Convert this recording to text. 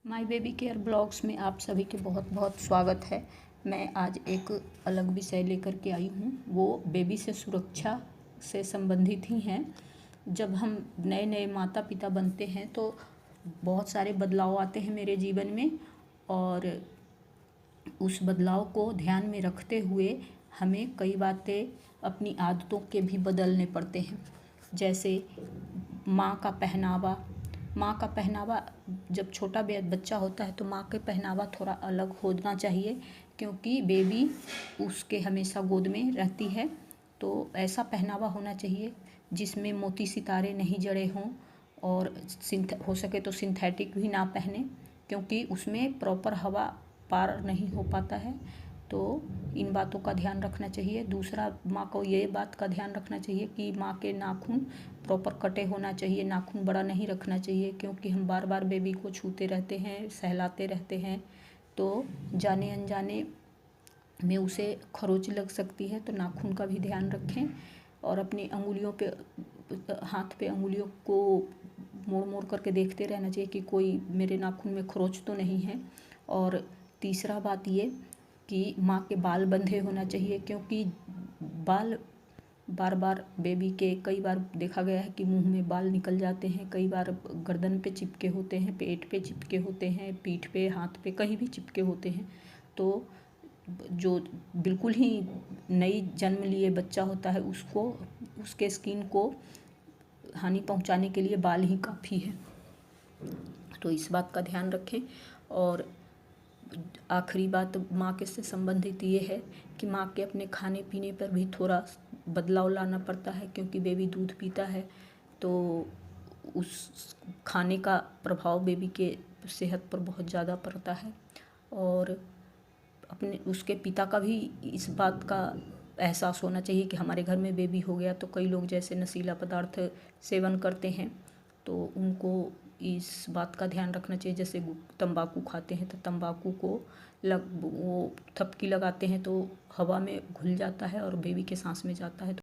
My baby care blogs में आप सभी के बहुत बहुत स्वागत है। मैं आज एक अलग विषय लेकर के आई हूँ। वो बेबी से सुरक्षा से संबंधित ही हैं। जब हम नए नए माता पिता बनते हैं तो बहुत सारे बदलाव आते हैं मेरे जीवन में, और उस बदलाव को ध्यान में रखते हुए हमें कई बातें अपनी आदतों के भी बदलने पड़ते हैं। जैसे माँ का पहनावा। माँ का पहनावा, जब छोटा बच्चा होता है तो माँ के पहनावा थोड़ा अलग होना चाहिए, क्योंकि बेबी उसके हमेशा गोद में रहती है। तो ऐसा पहनावा होना चाहिए जिसमें मोती सितारे नहीं जड़े हों, और हो सके तो सिंथेटिक भी ना पहने, क्योंकि उसमें प्रॉपर हवा पार नहीं हो पाता है। तो इन बातों का ध्यान रखना चाहिए। दूसरा, माँ को ये बात का ध्यान रखना चाहिए कि माँ के नाखून प्रॉपर कटे होना चाहिए। नाखून बड़ा नहीं रखना चाहिए, क्योंकि हम बार बार बेबी को छूते रहते हैं, सहलाते रहते हैं, तो जाने अनजाने में उसे खरोंच लग सकती है। तो नाखून का भी ध्यान रखें, और अपनी अंगुलियों पे, हाथ पे अंगुलियों को मोड़ मोड़ करके देखते रहना चाहिए कि कोई मेरे नाखून में खरोंच तो नहीं है। और तीसरा बात ये कि माँ के बाल बंधे होना चाहिए, क्योंकि बाल बार बार बेबी के कई बार देखा गया है कि मुंह में बाल निकल जाते हैं। कई बार गर्दन पे चिपके होते हैं, पेट पे चिपके होते हैं, पीठ पे, हाथ पे, कहीं भी चिपके होते हैं। तो जो बिल्कुल ही नई जन्म लिए बच्चा होता है उसको, उसके स्किन को हानि पहुंचाने के लिए बाल ही काफ़ी है। तो इस बात का ध्यान रखें। और आखिरी बात माँ के से संबंधित ये है कि माँ के अपने खाने पीने पर भी थोड़ा बदलाव लाना पड़ता है, क्योंकि बेबी दूध पीता है तो उस खाने का प्रभाव बेबी के सेहत पर बहुत ज़्यादा पड़ता है। और अपने उसके पिता का भी इस बात का एहसास होना चाहिए कि हमारे घर में बेबी हो गया। तो कई लोग जैसे नशीला पदार्थ सेवन करते हैं, तो उनको इस बात का ध्यान रखना चाहिए। जैसे तंबाकू खाते हैं तो तंबाकू को वो थपकी लगाते हैं तो हवा में घुल जाता है और बेबी के सांस में जाता है।